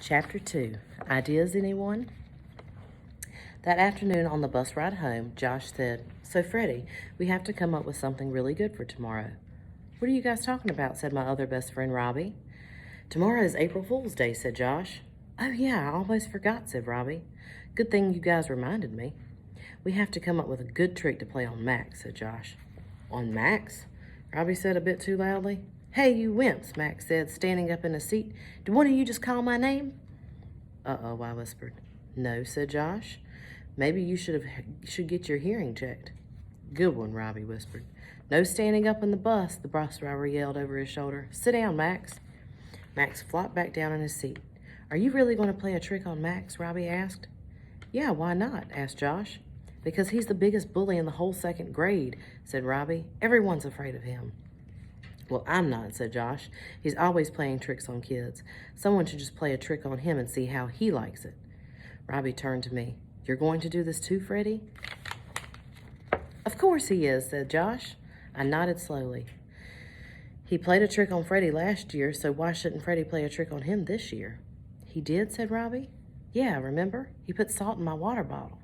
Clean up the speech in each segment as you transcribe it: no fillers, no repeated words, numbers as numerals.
Chapter 2. Ideas, anyone? That afternoon on the bus ride home, Josh said, "So, Freddie, we have to come up with something really good for tomorrow." "What are you guys talking about?" said my other best friend, Robbie. "Tomorrow is April Fool's Day," said Josh. "Oh, yeah, I almost forgot," said Robbie. "Good thing you guys reminded me." "We have to come up with a good trick to play on Max," said Josh. "On Max?" Robbie said a bit too loudly. "Hey, you wimps," Max said, standing up in his seat. "Did one of you just call my name?" "Uh-oh," I whispered. "No," said Josh. "Maybe you should get your hearing checked." "Good one," Robbie whispered. "No standing up in the bus," the bus driver yelled over his shoulder. "Sit down, Max." Max flopped back down in his seat. "Are you really going to play a trick on Max?" Robbie asked. "Yeah, why not?" asked Josh. "Because he's the biggest bully in the whole second grade," said Robbie. "Everyone's afraid of him." "Well, I'm not," said Josh. "He's always playing tricks on kids. Someone should just play a trick on him and see how he likes it." Robbie turned to me. "You're going to do this too, Freddie?" "Of course he is," said Josh. I nodded slowly. "He played a trick on Freddie last year, so why shouldn't Freddie play a trick on him this year?" "He did?" said Robbie. "Yeah, remember? He put salt in my water bottle."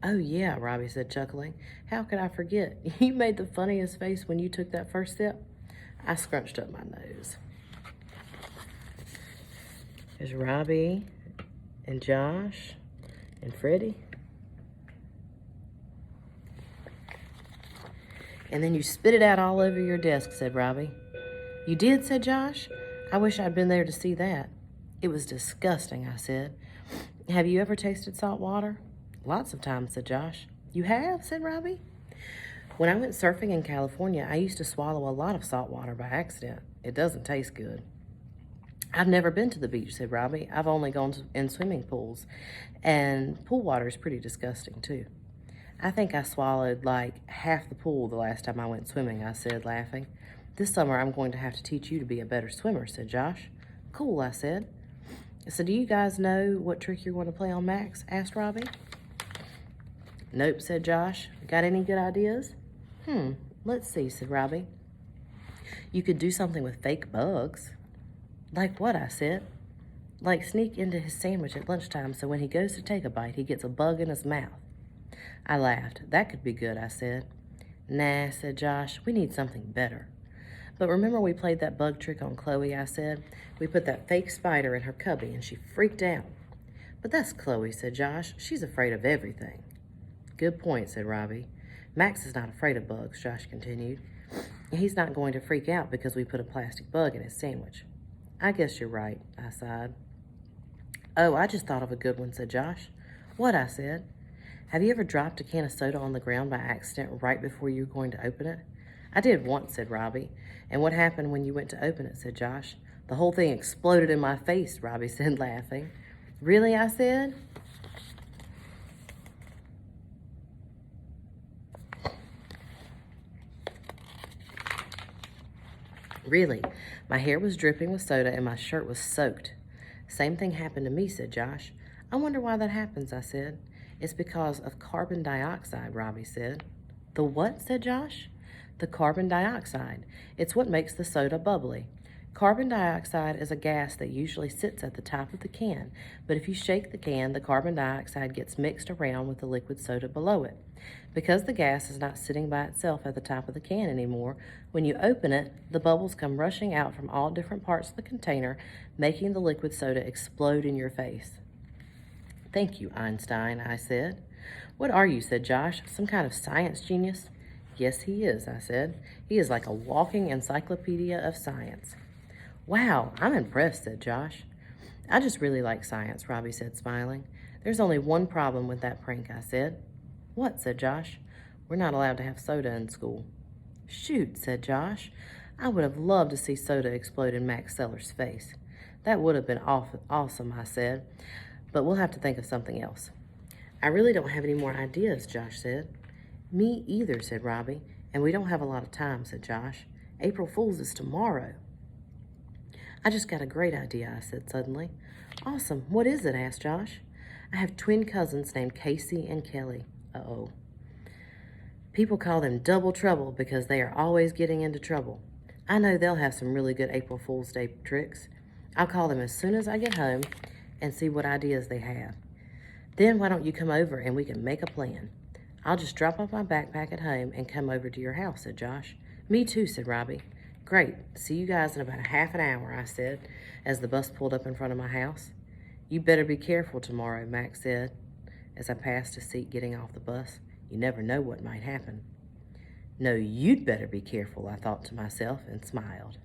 "Oh, yeah," Robbie said, chuckling. "How could I forget? You made the funniest face when you took that first sip." I scrunched up my nose. There's Robbie and Josh and Freddie. "And then you spit it out all over your desk," said Robbie. "You did?" said Josh. "I wish I'd been there to see that." "It was disgusting," I said. "Have you ever tasted salt water?" "Lots of times," said Josh. "You have?" said Robbie. "When I went surfing in California, I used to swallow a lot of salt water by accident. It doesn't taste good." "I've never been to the beach," said Robbie. "I've only gone in swimming pools, and pool water is pretty disgusting, too." "I think I swallowed like half the pool the last time I went swimming," I said, laughing. "This summer I'm going to have to teach you to be a better swimmer," said Josh. "Cool," I said. "So do you guys know what trick you're going to play on Max?" asked Robbie. "Nope," said Josh. "Got any good ideas?" Let's see," said Robbie. "You could do something with fake bugs." "Like what?" I said. "Like sneak into his sandwich at lunchtime so when he goes to take a bite, he gets a bug in his mouth." I laughed. "That could be good," I said. "Nah," said Josh. "We need something better." "But remember we played that bug trick on Chloe," I said. "We put that fake spider in her cubby and she freaked out." "But that's Chloe," said Josh. "She's afraid of everything." "Good point," said Robbie. "Max is not afraid of bugs," Josh continued. "He's not going to freak out because we put a plastic bug in his sandwich." "I guess you're right," I sighed. "Oh, I just thought of a good one," said Josh. "What?" I said. "Have you ever dropped a can of soda on the ground by accident right before you were going to open it?" "I did once," said Robbie. "And what happened when you went to open it?" said Josh. "The whole thing exploded in my face," Robbie said, laughing. "Really?" I said. "Really. My hair was dripping with soda and my shirt was soaked." "Same thing happened to me," said Josh. "I wonder why that happens," I said. "It's because of carbon dioxide," Robbie said. "The what?" said Josh. "The carbon dioxide. It's what makes the soda bubbly. Carbon dioxide is a gas that usually sits at the top of the can, but if you shake the can, the carbon dioxide gets mixed around with the liquid soda below it. Because the gas is not sitting by itself at the top of the can anymore, when you open it, the bubbles come rushing out from all different parts of the container, making the liquid soda explode in your face." "Thank you, Einstein," I said. "What are you?" said Josh. "Some kind of science genius?" "Yes, he is," I said. "He is like a walking encyclopedia of science." "Wow, I'm impressed," said Josh. "I just really like science," Robbie said, smiling. "There's only one problem with that prank," I said. "What?" said Josh. "We're not allowed to have soda in school." "Shoot," said Josh. "I would have loved to see soda explode in Max Seller's face." "That would have been awesome," I said. "But we'll have to think of something else." "I really don't have any more ideas," Josh said. "Me either," said Robbie. "And we don't have a lot of time," said Josh. "April Fool's is tomorrow." "I just got a great idea," I said suddenly. "Awesome. What is it?" asked Josh. "I have twin cousins named Casey and Kelly." Uh-oh. "People call them Double Trouble because they are always getting into trouble. I know they'll have some really good April Fool's Day tricks. I'll call them as soon as I get home, and see what ideas they have. Then why don't you come over and we can make a plan? I'll just drop off my backpack at home and come over to your house, said Josh. Me too, said Robbie. Great. See you guys in about a half an hour, I said, as the bus pulled up in front of my house. You better be careful tomorrow, Max said, as I passed his seat getting off the bus. You never know what might happen. No, you'd better be careful, I thought to myself and smiled.